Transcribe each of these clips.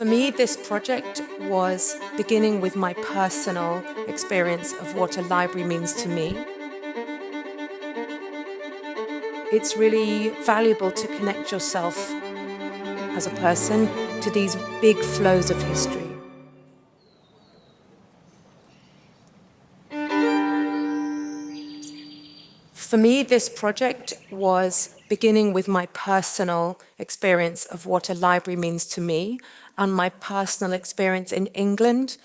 For me, this project was beginning with my personal experience of what a library means to me. It's really valuable to connect yourself as a person to these big flows of history. For me, this project was beginning with my personal experience of what a library means to me and my personal experience in England,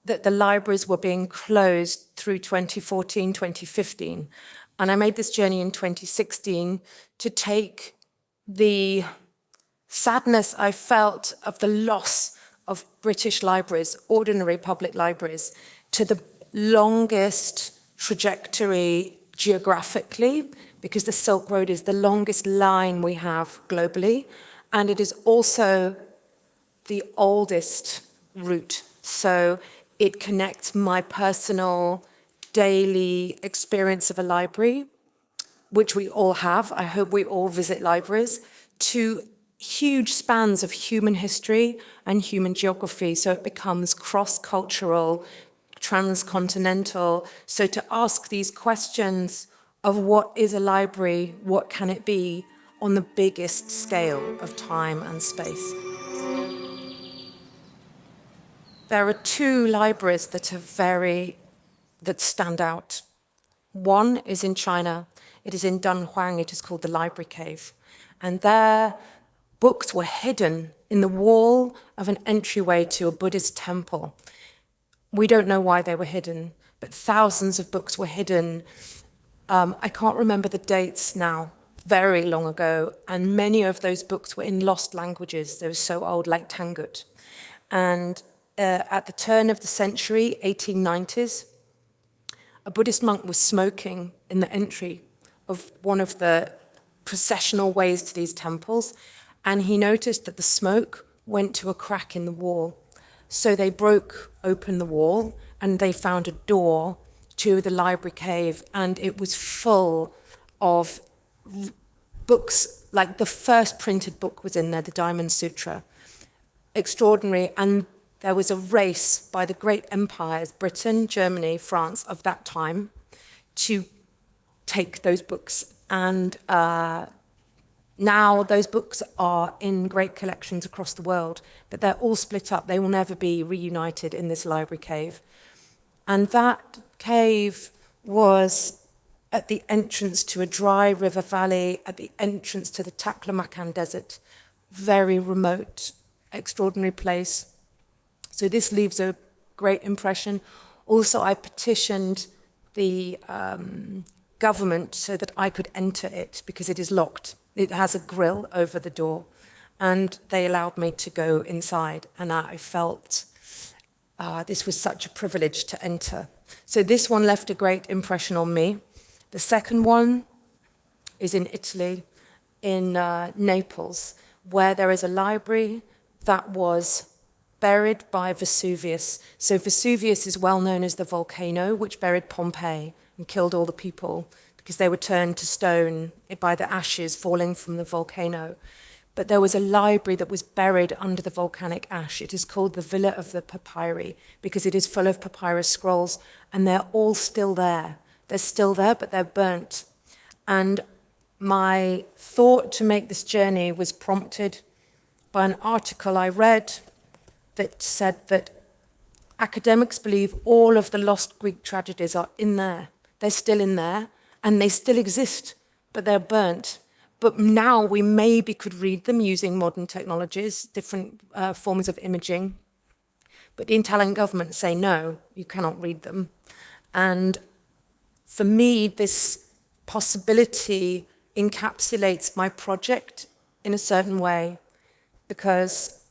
that the libraries were being closed through 2014, 2015. And I made this journey in 2016 to take the sadness I felt of the loss of British libraries, ordinary public libraries, to the longest trajectory geographically, because the Silk Road is the longest line we have globally, and it is also the oldest route. So it connects my personal daily experience of a library, which we all have, I hope we all visit libraries, to huge spans of human history and human geography. So it becomes cross-cultural, transcontinental. So to ask these questions of what is a library, what can it be, on the biggest scale of time and space. There are two libraries that stand out. One is in China. It is in Dunhuang. It is called the Library Cave. And there, books were hidden in the wall of an entryway to a Buddhist temple. We don't know why they were hidden, but thousands of books were hidden. I can't remember the dates now, very long ago, and many of those books were in lost languages. They were so old, like Tangut. And at the turn of the century, 1890s, a Buddhist monk was smoking in the entry of one of the processional ways to these temples, and he noticed that the smoke went to a crack in the wall. So they broke open the wall, and they found a door to the library cave, and it was full of books, like the first printed book was in there, the Diamond Sutra. Extraordinary. And there was a race by the great empires, Britain, Germany, France, of that time, to take those books. And now those books are in great collections across the world, but they're all split up. They will never be reunited in this library cave. And that cave was at the entrance to a dry river valley, at the entrance to the Taklamakan Desert. Very remote, extraordinary place. So this leaves a great impression. Also, I petitioned the government so that I could enter it because it is locked. It has a grill over the door, and they allowed me to go inside, and I felt this was such a privilege to enter. So this one left a great impression on me. The second one is in Italy, in Naples, where there is a library that was buried by Vesuvius. So Vesuvius is well known as the volcano which buried Pompeii and killed all the people because they were turned to stone by the ashes falling from the volcano. But there was a library that was buried under the volcanic ash. It is called the Villa of the Papyri because it is full of papyrus scrolls, and they're all still there. They're still there, but they're burnt. And my thought to make this journey was prompted by an article I read that said that academics believe all of the lost Greek tragedies are in there. They're still in there, and they still exist, but they're burnt. But now we maybe could read them using modern technologies, different forms of imaging. But the Italian government say, no, you cannot read them. And for me, this possibility encapsulates my project in a certain way, because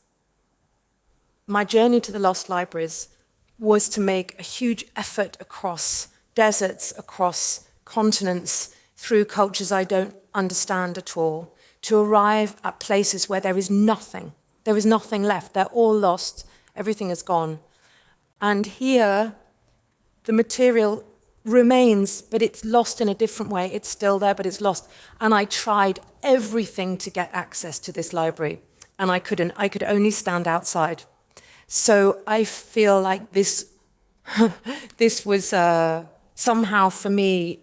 my journey to the lost libraries was to make a huge effort across deserts, across continents, through cultures I don't understand at all, to arrive at places where there is nothing. There is nothing left. They're all lost. Everything is gone. And here, the material remains, but it's lost in a different way. It's still there, but it's lost. And I tried everything to get access to this library, and I couldn't. I could only stand outside. So I feel like this, this was somehow for me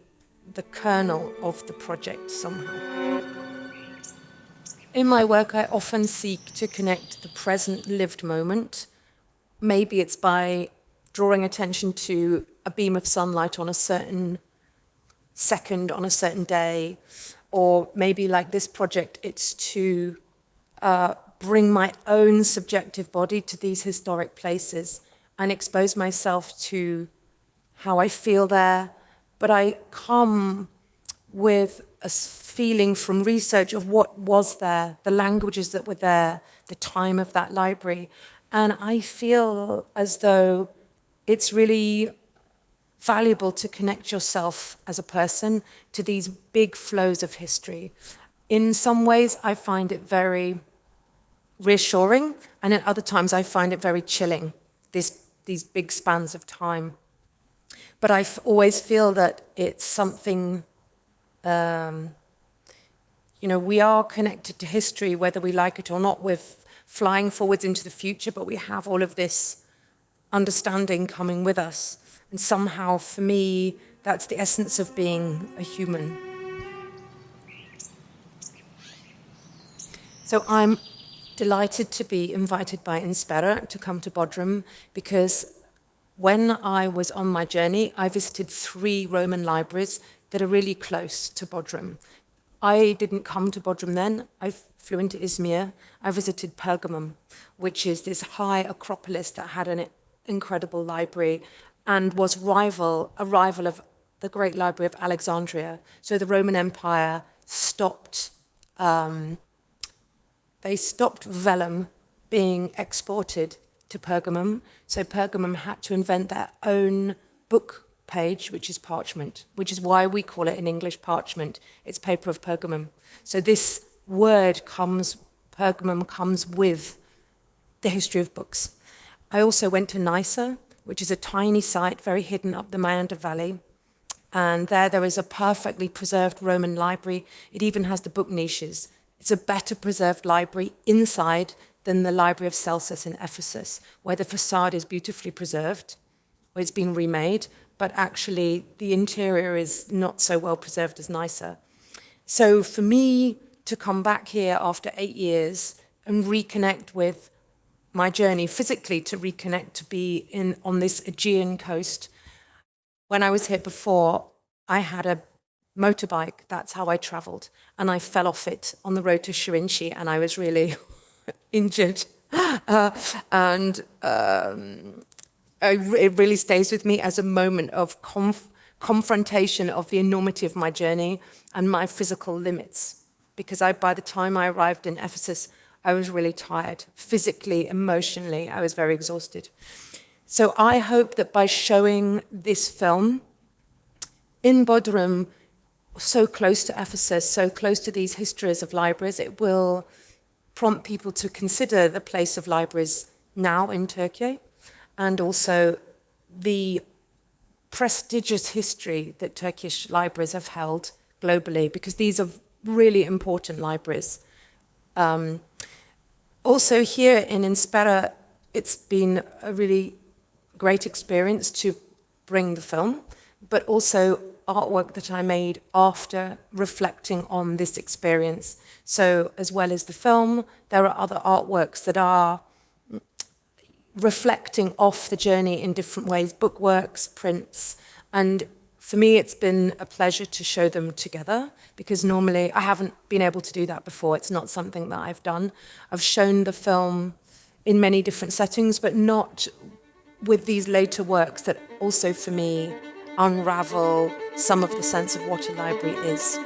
the kernel of the project somehow. In my work, I often seek to connect the present lived moment. Maybe it's by drawing attention to a beam of sunlight on a certain second, on a certain day, or maybe like this project, it's to bring my own subjective body to these historic places and expose myself to how I feel there. But I come with a feeling from research of what was there, the languages that were there, the time of that library. And I feel as though it's really valuable to connect yourself as a person to these big flows of history. In some ways, I find it very reassuring, and at other times I find it very chilling, these big spans of time. But I always feel that it's something, we are connected to history, whether we like it or not. We're flying forwards into the future, but we have all of this understanding coming with us. And somehow, for me, that's the essence of being a human. So I'm delighted to be invited by Inspera to come to Bodrum, because when I was on my journey, I visited 3 Roman libraries that are really close to Bodrum. I didn't come to Bodrum then. I flew into Izmir. I visited Pergamum, which is this high acropolis that had an incredible library and was a rival of the Great Library of Alexandria. So the Roman Empire stopped vellum being exported to Pergamum. So Pergamum had to invent their own book page, which is parchment, which is why we call it in English parchment. It's paper of Pergamum. So this word Pergamum comes with the history of books. I also went to Nysa, which is a tiny site very hidden up the Meander Valley. And there is a perfectly preserved Roman library. It even has the book niches. It's a better preserved library inside than the Library of Celsus in Ephesus, where the facade is beautifully preserved, where it's been remade, but actually the interior is not so well preserved as Nysa. So for me to come back here after 8 years and reconnect with my journey, physically to reconnect, to be on this Aegean coast. When I was here before, I had a motorbike. That's how I traveled. And I fell off it on the road to Shirinshi, and I was really injured. It really stays with me as a moment of confrontation of the enormity of my journey and my physical limits. Because by the time I arrived in Ephesus, I was really tired, physically, emotionally. I was very exhausted. So I hope that by showing this film in Bodrum, so close to Ephesus, so close to these histories of libraries, it will prompt people to consider the place of libraries now in Turkey, and also the prestigious history that Turkish libraries have held globally, because these are really important libraries. Also here in Inspera, it's been a really great experience to bring the film, but also artwork that I made after reflecting on this experience. So as well as the film, there are other artworks that are reflecting off the journey in different ways, bookworks, prints, and for me, it's been a pleasure to show them together, because normally I haven't been able to do that before. It's not something that I've done. I've shown the film in many different settings, but not with these later works that also, for me, unravel some of the sense of what a library is.